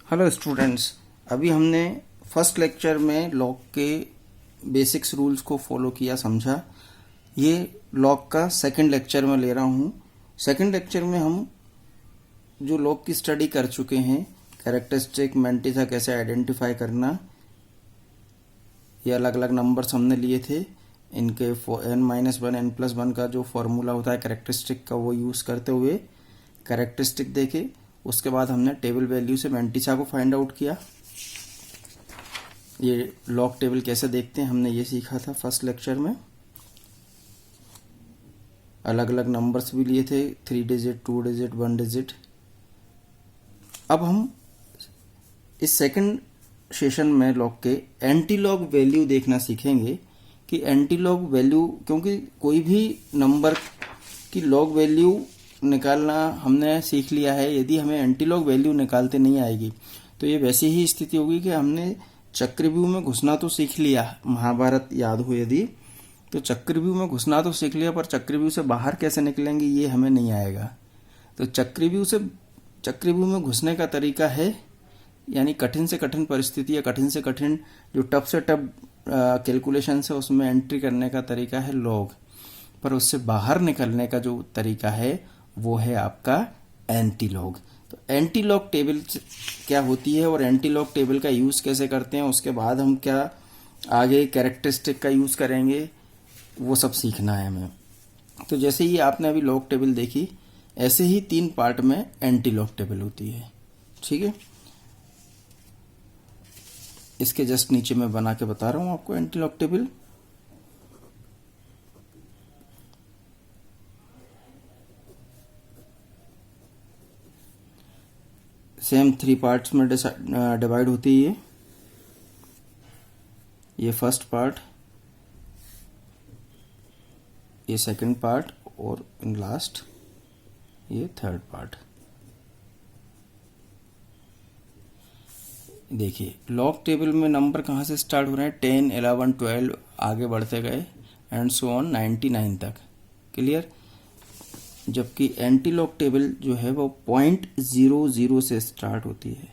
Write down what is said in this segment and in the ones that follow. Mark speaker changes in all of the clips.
Speaker 1: Hello students, अभी हमने first lecture में लॉग के बेसिक्स रूल्स को फॉलो किया, समझा। ये लॉग का सेकंड लेक्चर में ले रहा हूँ। सेकंड लेक्चर में हम जो लॉग की स्टडी कर चुके हैं, कैरेक्टरिस्टिक, मैंटिसा कैसे आइडेंटिफाई करना, ये अलग अलग नंबर्स हमने लिए थे। इनके n-1 n+1 का जो फॉर्मूला होता है कैरेक्टरिस्टिक का, वो यूज़ करते हुए कैरेक्टरिस्टिक देखे। उसके बाद हमने टेबल वैल्यू से मैंटिसा को फाइंड आउट किया। ये लॉग टेबल कैसे देखते हैं हमने ये सीखा था फर्स्ट लेक्चर में। अलग अलग नंबर्स भी लिए थे, 3 डिजिट, 2 डिजिट, 1 डिजिट। अब हम इस सेकंड सेशन में लॉग के एंटी लॉग वैल्यू देखना सीखेंगे कि एंटी लॉग वैल्यू, क्योंकि कोई भी नंबर की लॉग वैल्यू निकालना हमने सीख लिया है। यदि हमें एंटी लॉग वैल्यू निकालते नहीं आएगी तो ये वैसी ही स्थिति होगी कि हमने चक्रव्यूह में घुसना तो सीख लिया, महाभारत याद हो यदि, तो चक्रव्यूह में घुसना तो सीख लिया, पर चक्रव्यूह से बाहर कैसे निकलेंगे ये हमें नहीं आएगा। तो चक्रव्यूह में घुसने का तरीका है, यानी कठिन से कठिन परिस्थिति या कठिन से कठिन जो टफ से टफ कैलकुलेशन है उसमें एंट्री करने का तरीका है लॉग, पर उससे बाहर निकलने का जो तरीका है वो है आपका एंटी लॉग। तो एंटी लॉग टेबल क्या होती है और एंटी लॉग टेबल का यूज़ कैसे करते हैं, उसके बाद हम क्या आगे कैरेक्टरिस्टिक का यूज़ करेंगे, वो सब सीखना है हमें। तो जैसे ही आपने अभी लॉग टेबल देखी, ऐसे ही 3 पार्ट में एंटी लॉग टेबल होती है, ठीक है। इसके जस्ट नीचे मैं बना के बता रहा हूँ आपको anti log table. Same 3 parts में डिवाइड होती है। ये फर्स्ट पार्ट, ये सेकंड पार्ट और इन लास्ट ये थर्ड पार्ट। देखिए लॉग टेबल में नंबर कहाँ से स्टार्ट हो रहे हैं, 10, 11, 12 आगे बढ़ते गए एंड सो ऑन 99 तक। क्लियर। जबकि एंटी लॉग टेबल जो है वो 0.00 से स्टार्ट होती है।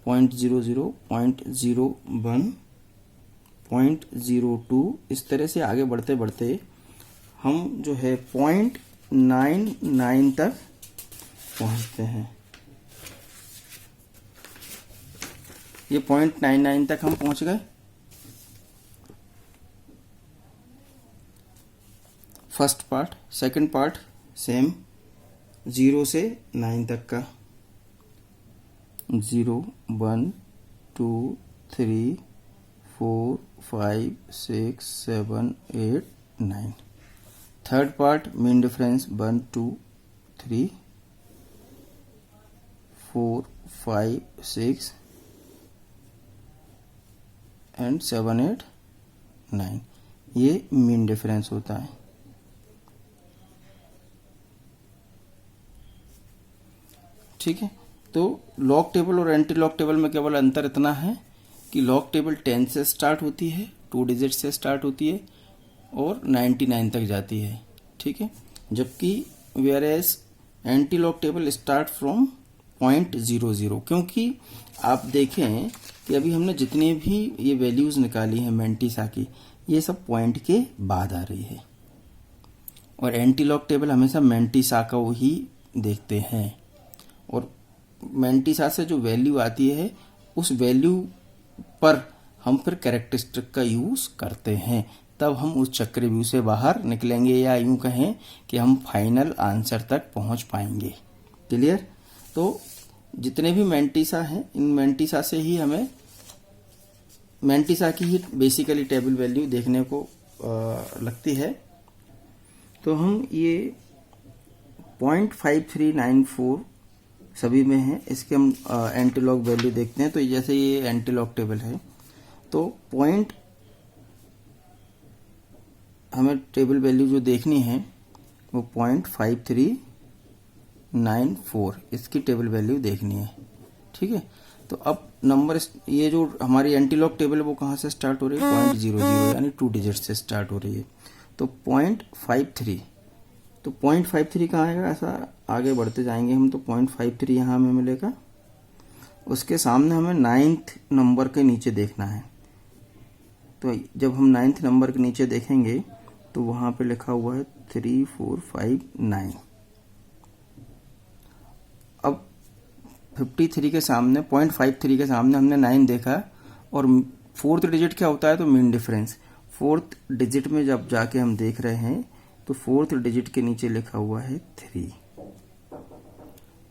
Speaker 1: 0.00, 0.01, 0.02, इस तरह से आगे बढ़ते बढ़ते हम जो है 0.99 तक पहुंचते हैं। ये 0.99 तक हम पहुंच गए। First part. Second part same 0 से 9 तक का, 0, 1, 2, 3, 4, 5, 6, 7, 8, 9। Third part mean difference 1, 2, 3, 4, 5, 6 and 7, 8, 9। ये मीन डिफरेंस होता है। ठीक है। तो लॉग टेबल और एंटी लॉग टेबल में केवल अंतर इतना है कि लॉग टेबल 10 से स्टार्ट होती है, 2 डिजिट से स्टार्ट होती है और 99 तक जाती है, ठीक है। जबकि whereas anti log table start from 0.00, क्योंकि आप देखें कि अभी हमने जितनी भी ये वैल्यूज़ निकाली हैं मैंटिसा की, ये सब पॉइंट के बाद आ रही है, और एंटी लॉग टेबल हमेशा मैंटिसा को ही देखते हैं, और मैंटिसा से जो वैल्यू आती है उस वैल्यू पर हम फिर कैरेक्टरिस्टिक का यूज़ करते हैं, तब हम उस चक्रव्यूह से बाहर निकलेंगे, या यूं कहें कि हम फाइनल आंसर तक पहुंच पाएंगे। क्लियर। तो जितने भी मैंटिसा हैं, इन मैंटिसा से ही हमें मैंटिसा की ही बेसिकली टेबल वैल्यू देखने को लगती है। तो हम ये 0.5394 सभी में है, इसके हम एंटी लॉग वैल्यू देखते हैं। तो जैसे ये एंटी लॉग टेबल है, तो पॉइंट हमें टेबल वैल्यू जो देखनी है वो 0.5394, इसकी टेबल वैल्यू देखनी है, ठीक है। तो अब नंबर, ये जो हमारी एंटी लॉग टेबल है वो कहाँ से स्टार्ट हो रही है, 0.00 यानी 2 डिजिट से स्टार्ट हो रही है। तो 0.53, तो 0.53 कहाँ आएगा, ऐसा आगे बढ़ते जाएंगे हम, तो 0.53 यहाँ हमें मिलेगा। उसके सामने हमें 9th नंबर के नीचे देखना है। तो जब हम 9th नंबर के नीचे देखेंगे तो वहाँ पे लिखा हुआ है 3459। अब 53 के सामने 0.53 के सामने हमने 9 देखा, और फोर्थ डिजिट क्या होता है, तो मीन डिफरेंस। फोर्थ डिजिट में जब जाके हम देख रहे हैं तो फोर्थ डिजिट के नीचे लिखा हुआ है 3।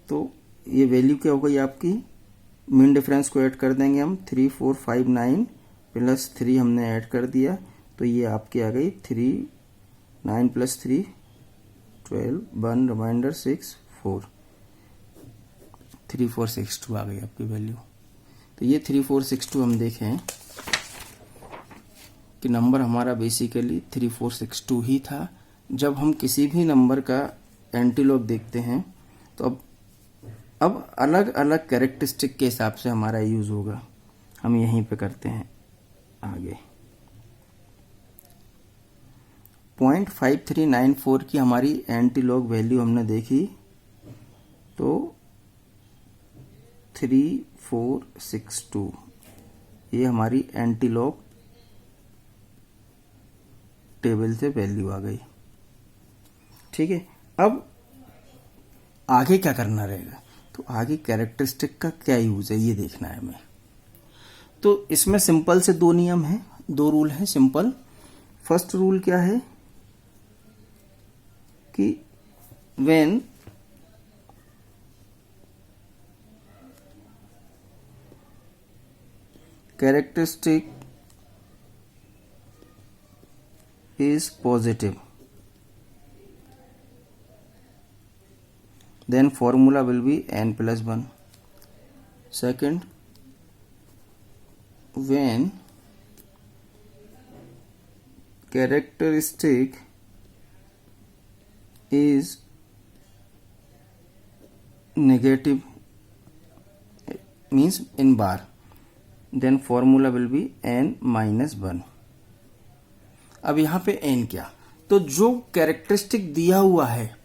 Speaker 1: तो ये वैल्यू क्या हो गई आपकी, मीन डिफरेंस को ऐड कर देंगे हम, 3459 प्लस 3 हमने ऐड कर दिया, तो ये आपकी आ गई 3, 9 प्लस 3 12, 1 रिमाइंडर 6 4, 3462 आ गई आपकी वैल्यू। तो ये 3462 हम देखें कि नंबर हमारा बेसिकली 3462 ही था। जब हम किसी भी नंबर का एंटीलॉग देखते हैं तो अब अलग अलग कैरेक्टरिस्टिक के हिसाब से हमारा यूज होगा। हम यहीं पे करते हैं आगे। 0.5394 की हमारी एंटीलॉग वैल्यू हमने देखी, तो 3462 ये हमारी एंटीलॉग टेबल से वैल्यू आ गई। ठीक है, अब आगे क्या करना रहेगा, तो आगे कैरेक्टरिस्टिक का क्या यूज है ये देखना है हमें। तो इसमें सिंपल से 2 नियम हैं, 2 रूल हैं सिंपल। फर्स्ट रूल क्या है कि when characteristic is positive, then formula will be n plus 1. Second, when characteristic is negative, means in bar, then formula will be n minus 1. अब यहाँ पे n क्या, तो जो कैरेक्टरिस्टिक दिया हुआ है,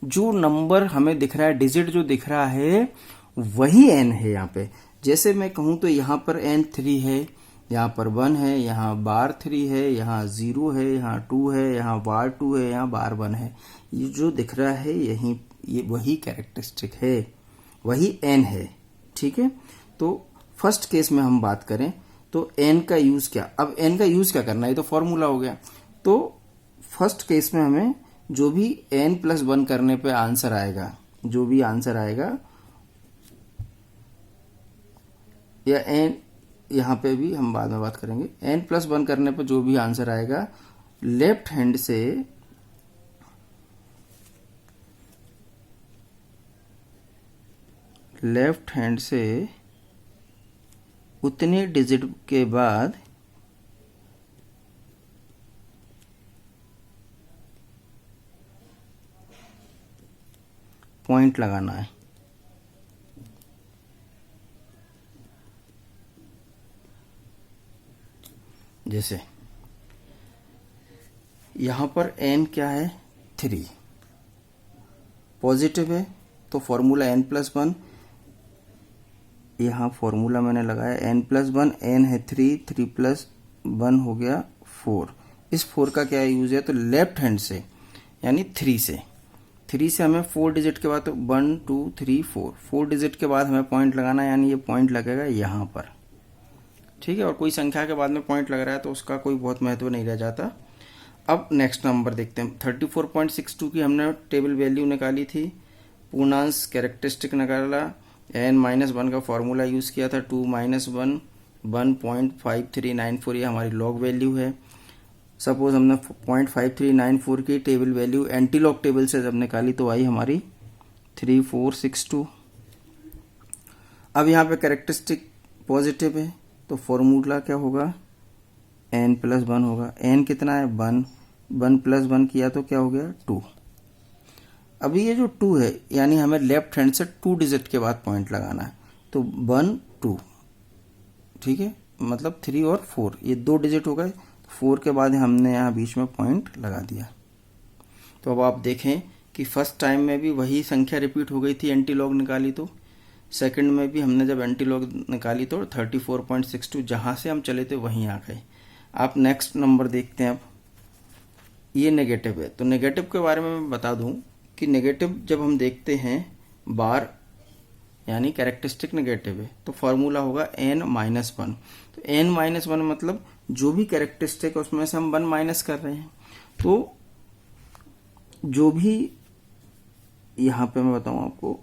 Speaker 1: जो नंबर हमें दिख रहा है, डिजिट जो दिख रहा है वही n है यहाँ पे। जैसे मैं कहूँ तो यहाँ पर n 3 है, यहाँ पर 1 है, यहाँ बार 3 है, यहाँ 0 है, यहाँ 2 है, यहाँ बार 2 है, यहाँ बार 1 है। ये जो दिख रहा है यही ये वही कैरेक्टरिस्टिक है, वही n है। ठीक है, तो फर्स्ट केस में हम बात करें तो n का यूज क्या, अब n का यूज क्या करना है, ये तो फॉर्मूला हो गया। तो फर्स्ट केस में हमें जो भी n प्लस 1 करने पे आंसर आएगा, जो भी आंसर आएगा, या n यहाँ पे भी हम बाद में बात करेंगे, n प्लस 1 करने पे जो भी आंसर आएगा लेफ्ट हैंड से उतने डिजिट के बाद पॉइंट लगाना है। जैसे यहां पर n क्या है, 3 पॉजिटिव है, तो फॉर्मूला n प्लस 1, यहाँ फॉर्मूला मैंने लगाया n प्लस 1, n है 3, 3 प्लस 1 हो गया 4। इस 4 का क्या यूज है, तो लेफ्ट हैंड से यानी 3 से हमें 4 डिजिट के बाद, तो 1 2 3 4 डिजिट के बाद हमें पॉइंट लगाना है, यानी ये पॉइंट लगेगा यहाँ पर। ठीक है, और कोई संख्या के बाद में पॉइंट लग रहा है तो उसका कोई बहुत महत्व नहीं रह जाता। अब नेक्स्ट नंबर देखते हैं। 34.62 की हमने टेबल वैल्यू निकाली थी, पूर्णांश कैरेक्टरिस्टिक निकाला, n माइनस 1 का फॉर्मूला यूज़ किया था, 2 माइनस 1 1.5394, ये हमारी लॉग वैल्यू है। सपोज हमने 0.5394 की टेबल वैल्यू एंटीलॉग टेबल से जब निकाली तो आई हमारी 3462। अब यहाँ पे कैरेक्टरिस्टिक पॉजिटिव है तो फॉर्मूला क्या होगा, n प्लस 1 होगा। n कितना है, 1 प्लस 1 किया तो क्या हो गया, 2। अभी ये जो 2 है यानी हमें लेफ्ट हैंड से 2 डिजिट के बाद पॉइंट लगाना है, तो 1 2, ठीक है, मतलब 3 और 4 ये 2 डिजिट हो गए, 4 के बाद हमने यहाँ बीच में पॉइंट लगा दिया। तो अब आप देखें कि फर्स्ट टाइम में भी वही संख्या रिपीट हो गई थी, एंटीलॉग निकाली तो सेकंड में भी हमने जब एंटी लॉग निकाली तो 34.62 जहाँ से हम चले थे वहीं आ गए। आप नेक्स्ट नंबर देखते हैं। अब ये नेगेटिव है, तो नेगेटिव के बारे में मैं बता दूं कि नेगेटिव जब हम देखते हैं बार यानी कैरेक्टरिस्टिक नेगेटिव है तो फॉर्मूला होगा n-1। तो n-1 मतलब जो भी कैरेक्टरिस्टिक है उसमें से हम 1 माइनस कर रहे हैं। तो जो भी यहां पे मैं बताऊं आपको,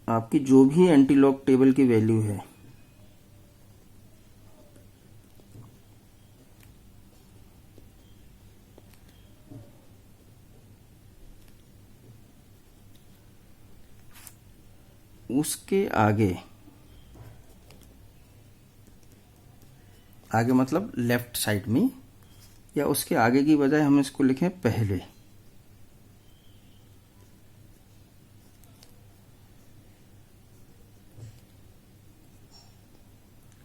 Speaker 1: आपकी जो भी एंटी लॉग टेबल की वैल्यू है उसके आगे मतलब लेफ्ट साइड में, या उसके आगे की बजाय हम इसको लिखें पहले,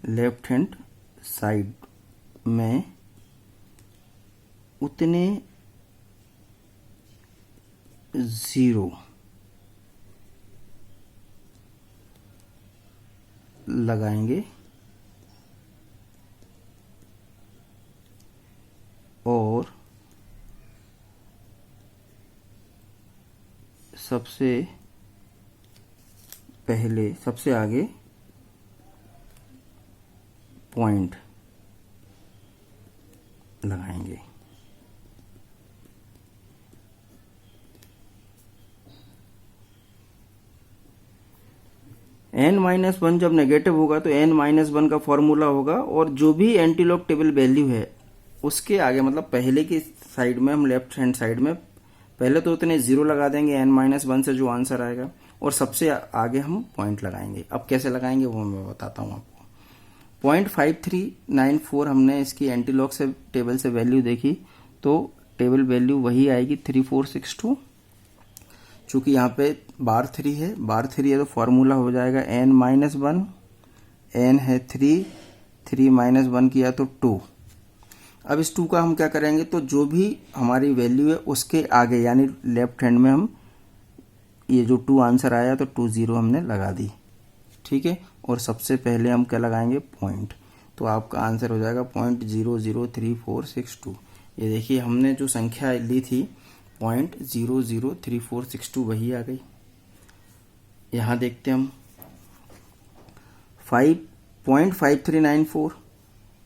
Speaker 1: लेफ्ट हैंड साइड में उतने 0 लगाएंगे और सबसे पहले सबसे आगे पॉइंट लगाएंगे। n-1 जब नेगेटिव होगा तो n-1 का फॉर्मूला होगा, और जो भी एंटी लॉग टेबल वैल्यू है उसके आगे मतलब पहले की साइड में, हम लेफ्ट हैंड साइड में पहले तो उतने 0 लगा देंगे n-1 से जो आंसर आएगा, और सबसे आगे हम पॉइंट लगाएंगे। अब कैसे लगाएंगे वो मैं बताता हूँ आपको। 0.5394 हमने इसकी एंटी लॉग से टेबल से वैल्यू देखी, तो टेबल वैल्यू वही आएगी 3462। चूंकि यहाँ पे बार 3 है, तो फॉर्मूला हो जाएगा n-1, n है 3 माइनस 1 किया तो 2। अब इस 2 का हम क्या करेंगे, तो जो भी हमारी वैल्यू है उसके आगे यानी लेफ्ट हैंड में हम ये जो 2 आंसर आया तो 20 हमने लगा दी, ठीक है। और सबसे पहले हम क्या लगाएंगे, पॉइंट। तो आपका आंसर हो जाएगा 0.003462। ये देखिए हमने जो संख्या ली थी 0.003462 वही आ गई। यहां देखते हैं हम 5.5394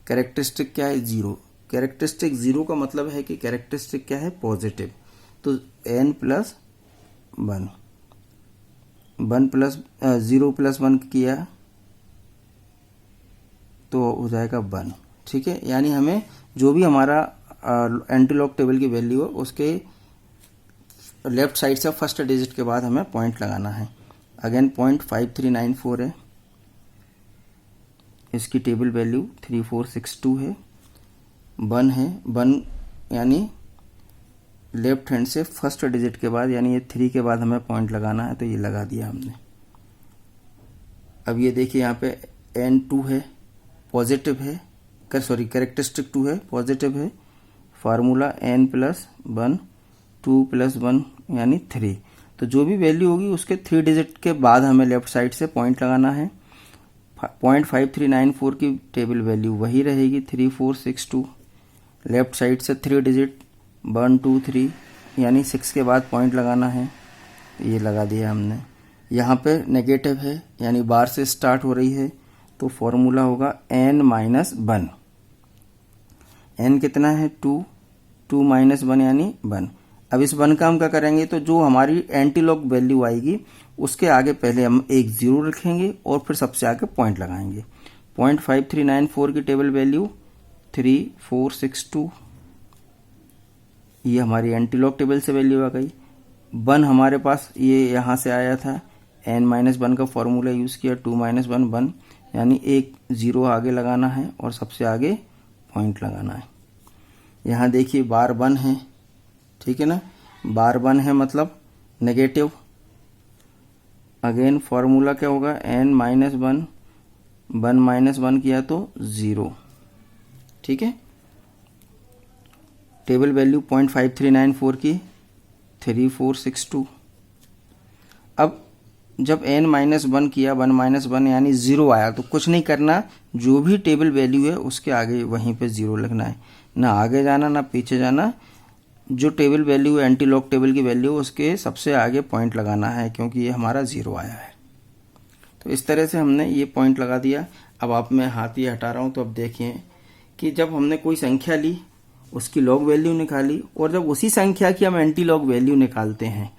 Speaker 1: कैरेक्टरिस्टिक क्या है, 0। कैरेक्टरिस्टिक 0 का मतलब है कि कैरेक्टरिस्टिक क्या है, पॉजिटिव। तो n प्लस 1 प्लस 0 प्लस 1 किया तो हो जाएगा 1, ठीक है। यानी हमें जो भी हमारा एंटी लॉग टेबल की वैल्यू है उसके लेफ्ट साइड से फर्स्ट डिजिट के बाद हमें पॉइंट लगाना है। अगेन 0.5394 है, इसकी टेबल वैल्यू 3462 है। 1 है, 1 यानी लेफ्ट हैंड से फर्स्ट डिजिट के बाद यानी ये 3 के बाद हमें पॉइंट लगाना है, तो ये लगा दिया हमने। अब ये देखिए यहाँ पे n2 है, पॉजिटिव है, सॉरी कैरेक्टरिस्टिक 2 है, पॉजिटिव है। फार्मूला n प्लस 1 2 प्लस 1 यानी 3। तो जो भी वैल्यू होगी उसके 3 डिजिट के बाद हमें लेफ्ट साइड से पॉइंट लगाना है। 0.5394 की टेबल वैल्यू वही रहेगी 3462। लेफ्ट साइड से 3 डिजिट 1 2 3 यानी 6 के बाद पॉइंट लगाना है, ये लगा दिया हमने। यहाँ पे नेगेटिव है यानी बार से स्टार्ट हो रही है, तो फॉर्मूला होगा n-1। n कितना है, 2 माइनस 1 यानी 1। अब इस 1 का हम क्या करेंगे, तो जो हमारी एंटी लॉग वैल्यू आएगी उसके आगे पहले हम एक 0 रखेंगे और फिर सबसे आगे पॉइंट लगाएंगे। 0.5394 की टेबल वैल्यू 3462, ये हमारी एंटी लॉग टेबल से वैल्यू आ गई। 1 हमारे पास ये यहाँ से आया था, n-1 का फॉर्मूला यूज़ किया, 2 माइनस 1 यानी एक 0 आगे लगाना है और सबसे आगे पॉइंट लगाना है। यहाँ देखिए बार 1 है, ठीक है ना, बार 1 है मतलब नेगेटिव। अगेन फॉर्मूला क्या होगा, n-1 1 माइनस 1 किया तो 0, ठीक है। टेबल वैल्यू 0.5394 की 3462। अब जब n-1 किया 1 - 1 यानी 0 आया तो कुछ नहीं करना, जो भी टेबल वैल्यू है उसके आगे वहीं पे 0 लिखना है, ना आगे जाना ना पीछे जाना। जो टेबल वैल्यू है एंटी लॉग टेबल की वैल्यू उसके सबसे आगे पॉइंट लगाना है, क्योंकि ये हमारा 0 आया है। तो इस तरह से हमने ये पॉइंट लगा दिया। अब आप मैं हाथ ये हटा रहा हूँ, तो अब देखिए कि जब हमने कोई संख्या ली उसकी लॉग वैल्यू निकाली, और जब उसी संख्या की हम एंटी लॉग वैल्यू निकालते हैं,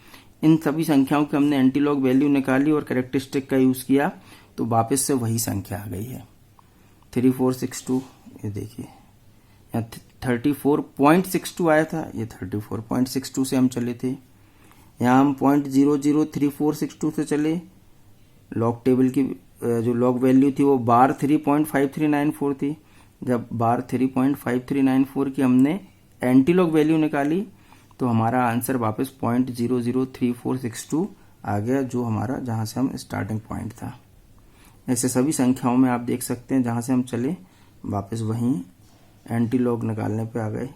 Speaker 1: इन सभी संख्याओं की हमने एंटी लॉग वैल्यू निकाली और कैरेक्टरिस्टिक का यूज किया, तो वापस से वही संख्या आ गई है 3462। ये देखिए यहाँ 34.62 आया था, ये 34.62 से हम चले थे। यहाँ हम 0.003462 से चले। लॉग टेबल की जो लॉग वैल्यू थी वो बार 3.5394 थी। जब बार 3.5394 की हमने एंटी लॉग वैल्यू निकाली, तो हमारा आंसर वापस 0.003462 आ गया, जो हमारा जहाँ से हम स्टार्टिंग पॉइंट था। ऐसे सभी संख्याओं में आप देख सकते हैं जहाँ से हम चले वापस वहीं एंटी लॉग निकालने पे आ गए।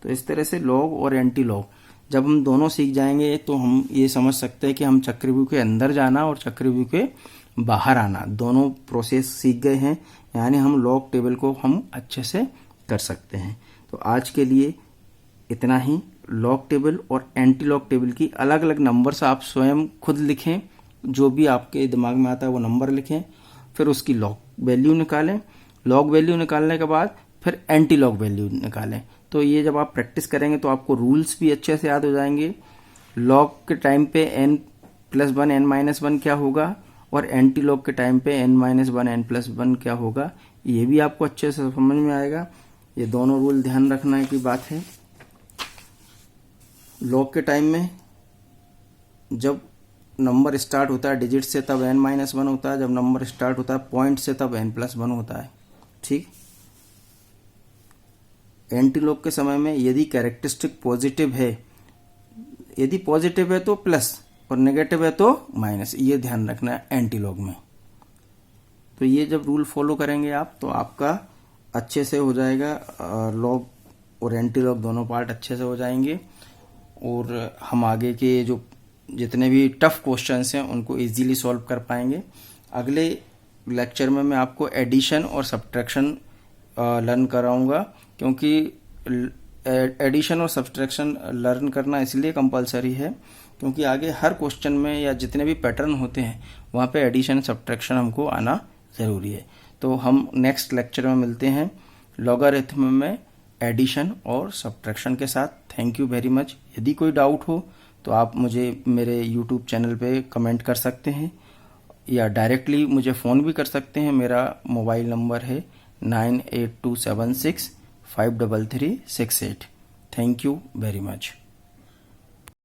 Speaker 1: तो इस तरह से लॉग और एंटी लॉग जब हम दोनों सीख जाएंगे तो हम ये समझ सकते हैं कि हम चक्रव्यूह के अंदर जाना और चक्रव्यूह के बाहर आना दोनों प्रोसेस सीख गए हैं, यानी हम लॉग टेबल को हम अच्छे से कर सकते हैं। तो आज के लिए इतना ही। लॉग टेबल और एंटी लॉग टेबल की अलग अलग नंबर्स आप स्वयं खुद लिखें, जो भी आपके दिमाग में आता है वो नंबर लिखें, फिर उसकी लॉग वैल्यू निकालें। लॉग वैल्यू निकालने के बाद फिर एंटी लॉग वैल्यू निकालें। तो ये जब आप प्रैक्टिस करेंगे तो आपको रूल्स भी अच्छे से याद हो जाएंगे। लॉग के टाइम पे n+1 n-1 क्या होगा, और एंटी लॉग के टाइम पे n-1 n+1 क्या होगा, ये भी आपको अच्छे से समझ में आएगा। ये दोनों रूल ध्यान रखने की बात है। लॉग के टाइम में जब नंबर स्टार्ट होता है डिजिट से तब n-1 होता है, जब नंबर स्टार्ट होता है पॉइंट से तब n+1 होता है। ठीक। एंटी लॉग के समय में यदि कैरेक्टरिस्टिक पॉजिटिव है, यदि पॉजिटिव है तो प्लस और नेगेटिव है तो माइनस, ये ध्यान रखना है एंटी लॉग में। तो ये जब रूल फॉलो करेंगे आप तो आपका अच्छे से हो जाएगा, लॉग और एंटी लॉग दोनों पार्ट अच्छे से हो जाएंगे, और हम आगे के जो जितने भी टफ क्वेश्चंस हैं उनको इजीली सॉल्व कर पाएंगे। अगले लेक्चर में मैं आपको एडिशन और सब्ट्रैक्शन लर्न कराऊंगा, क्योंकि एडिशन और सब्ट्रैक्शन लर्न करना इसलिए कंपलसरी है क्योंकि आगे हर क्वेश्चन में या जितने भी पैटर्न होते हैं वहाँ पे एडिशन सब्ट्रैक्शन हमको आना ज़रूरी है। तो हम नेक्स्ट लेक्चर में मिलते हैं लॉगरिथम में एडिशन और सब्ट्रैक्शन के साथ। Thank you very much. यदि कोई डाउट हो तो आप मुझे मेरे यूट्यूब चैनल पे कमेंट कर सकते हैं या डायरेक्टली मुझे फ़ोन भी कर सकते हैं। मेरा मोबाइल नंबर है 9827653368। Thank you very much.